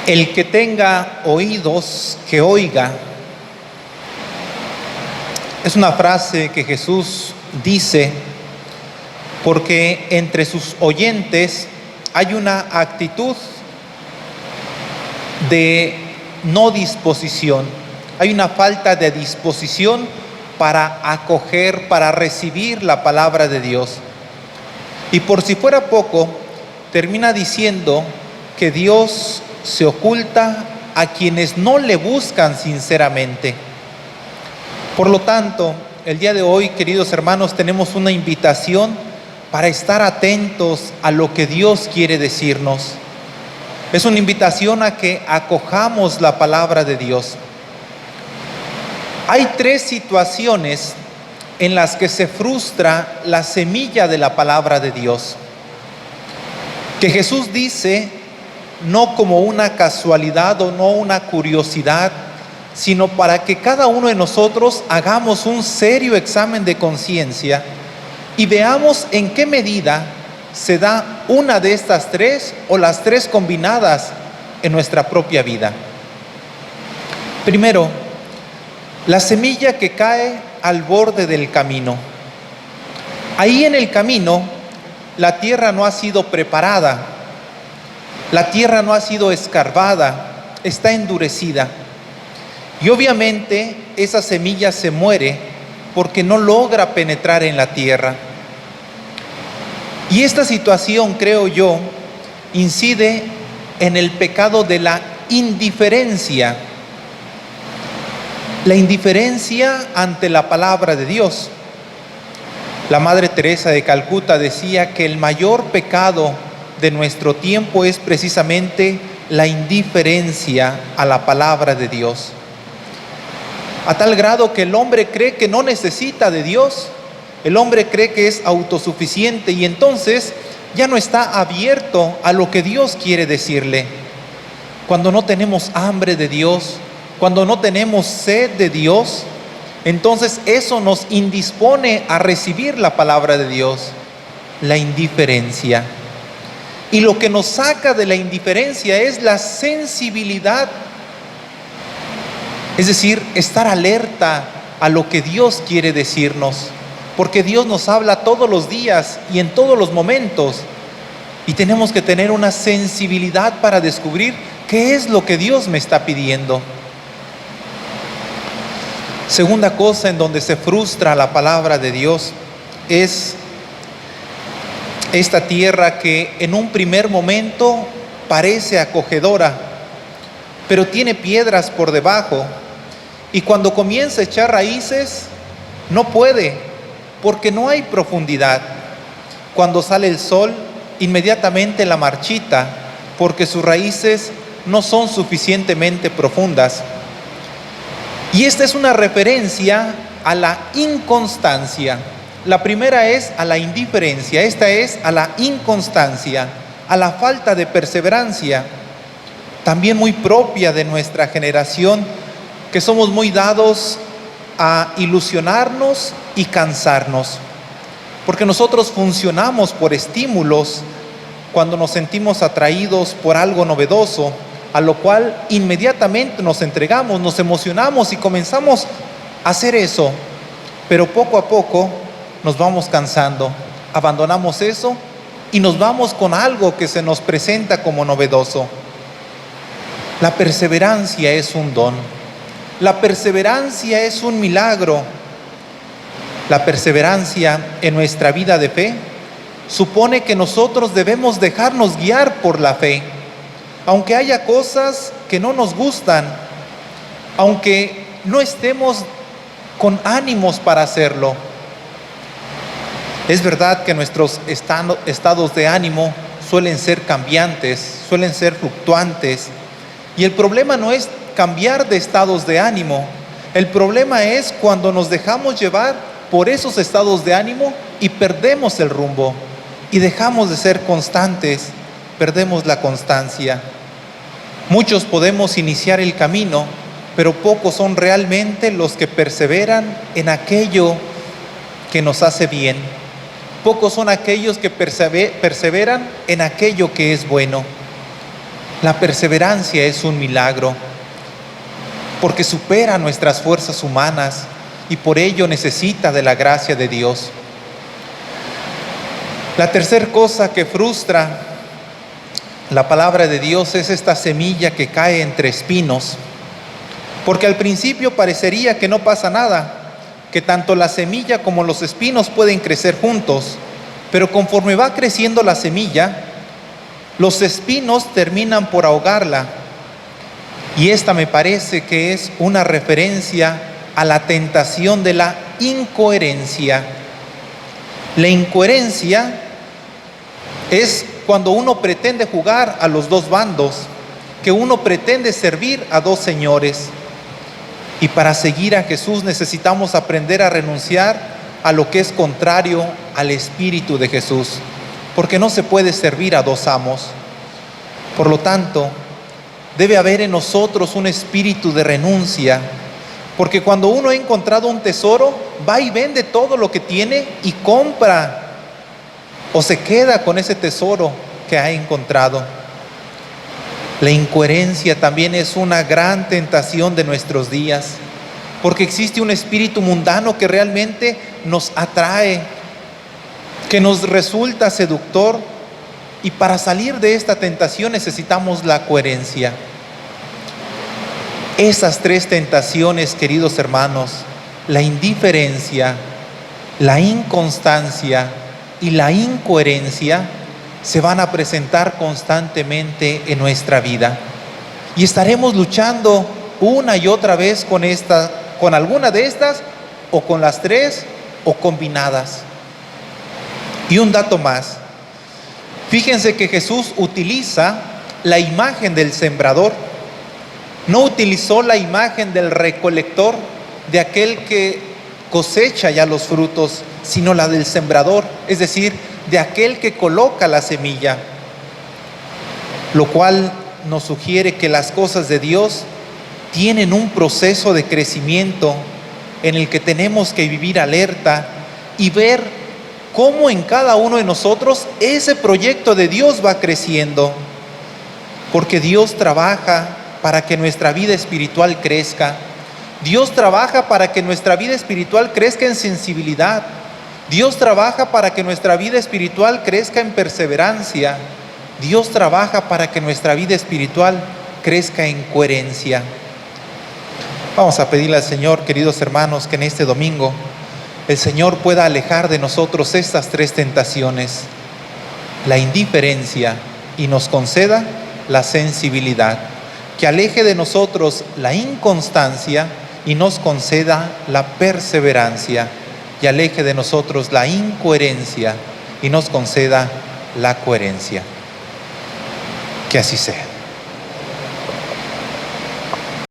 El que tenga oídos, que oiga. Es una frase que Jesús dice porque entre sus oyentes hay una actitud de no disposición. Hay una falta de disposición para acoger, para recibir la palabra de Dios. Y por si fuera poco, termina diciendo que Dios se oculta a quienes no le buscan sinceramente. Por lo tanto, el día de hoy, queridos hermanos, tenemos una invitación para estar atentos a lo que Dios quiere decirnos. Es una invitación a que acojamos la palabra de Dios. Hay 3 situaciones en las que se frustra la semilla de la palabra de Dios, que Jesús dice no como una casualidad o no una curiosidad, sino para que cada uno de nosotros hagamos un serio examen de conciencia y veamos en qué medida se da una de estas 3 o las 3 combinadas en nuestra propia vida. Primero, la semilla que cae al borde del camino. Ahí en el camino, la tierra no ha sido preparada, la tierra no ha sido escarbada, está endurecida. Y obviamente esa semilla se muere porque no logra penetrar en la tierra. Y esta situación, creo yo, incide en el pecado de la indiferencia. La indiferencia ante la palabra de Dios. La Madre Teresa de Calcuta decía que el mayor pecado de nuestro tiempo es precisamente la indiferencia a la palabra de Dios. A tal grado que el hombre cree que no necesita de Dios, el hombre cree que es autosuficiente y entonces ya no está abierto a lo que Dios quiere decirle. Cuando no tenemos hambre de Dios, cuando no tenemos sed de Dios, entonces eso nos indispone a recibir la palabra de Dios, la indiferencia. Y lo que nos saca de la indiferencia es la sensibilidad, es decir, estar alerta a lo que Dios quiere decirnos, porque Dios nos habla todos los días y en todos los momentos, y tenemos que tener una sensibilidad para descubrir qué es lo que Dios me está pidiendo. Segunda cosa en donde se frustra la palabra de Dios es esta tierra que en un primer momento parece acogedora, pero tiene piedras por debajo y cuando comienza a echar raíces no puede porque no hay profundidad. Cuando sale el sol inmediatamente la marchita porque sus raíces no son suficientemente profundas. Y esta es una referencia a la inconstancia. La primera es a la indiferencia, esta es a la inconstancia, a la falta de perseverancia, también muy propia de nuestra generación, que somos muy dados a ilusionarnos y cansarnos, porque nosotros funcionamos por estímulos cuando nos sentimos atraídos por algo novedoso, a lo cual inmediatamente nos entregamos, nos emocionamos y comenzamos a hacer eso, pero poco a poco nos vamos cansando, abandonamos eso y nos vamos con algo que se nos presenta como novedoso. La perseverancia es un don, la perseverancia es un milagro. La perseverancia en nuestra vida de fe supone que nosotros debemos dejarnos guiar por la fe, aunque haya cosas que no nos gustan, aunque no estemos con ánimos para hacerlo. Es verdad que nuestros estados de ánimo suelen ser cambiantes, suelen ser fluctuantes, y el problema no es cambiar de estados de ánimo, el problema es cuando nos dejamos llevar por esos estados de ánimo y perdemos el rumbo, y dejamos de ser constantes, perdemos la constancia. Muchos podemos iniciar el camino, pero pocos son realmente los que perseveran en aquello que nos hace bien. Pocos son aquellos que perseveran en aquello que es bueno. La perseverancia es un milagro, porque supera nuestras fuerzas humanas y por ello necesita de la gracia de Dios. La tercera cosa que frustra la palabra de Dios es esta semilla que cae entre espinos, porque al principio parecería que no pasa nada, que tanto la semilla como los espinos pueden crecer juntos, pero conforme va creciendo la semilla, los espinos terminan por ahogarla. Y esta me parece que es una referencia a la tentación de la incoherencia. La incoherencia es cuando uno pretende jugar a los dos bandos, que uno pretende servir a dos señores. Y para seguir a Jesús necesitamos aprender a renunciar a lo que es contrario al espíritu de Jesús, porque no se puede servir a dos amos. Por lo tanto, debe haber en nosotros un espíritu de renuncia, porque cuando uno ha encontrado un tesoro, va y vende todo lo que tiene y compra, o se queda con ese tesoro que ha encontrado. La incoherencia también es una gran tentación de nuestros días, porque existe un espíritu mundano que realmente nos atrae, que nos resulta seductor, y para salir de esta tentación necesitamos la coherencia. Esas tres tentaciones, queridos hermanos, la indiferencia, la inconstancia y la incoherencia, se van a presentar constantemente en nuestra vida. Y estaremos luchando una y otra vez con alguna de estas, o con las tres, o combinadas. Y un dato más. Fíjense que Jesús utiliza la imagen del sembrador. No utilizó la imagen del recolector, de aquel que cosecha ya los frutos, sino la del sembrador, es decir, de aquel que coloca la semilla, lo cual nos sugiere que las cosas de Dios tienen un proceso de crecimiento en el que tenemos que vivir alerta y ver cómo en cada uno de nosotros ese proyecto de Dios va creciendo, porque Dios trabaja para que nuestra vida espiritual crezca. Dios trabaja para que nuestra vida espiritual crezca en sensibilidad. Dios trabaja para que nuestra vida espiritual crezca en perseverancia. Dios trabaja para que nuestra vida espiritual crezca en coherencia. Vamos a pedirle al Señor, queridos hermanos, que en este domingo el Señor pueda alejar de nosotros estas tres tentaciones, la indiferencia, y nos conceda la sensibilidad, que aleje de nosotros la inconstancia y nos conceda la perseverancia, y aleje de nosotros la incoherencia y nos conceda la coherencia. Que así sea.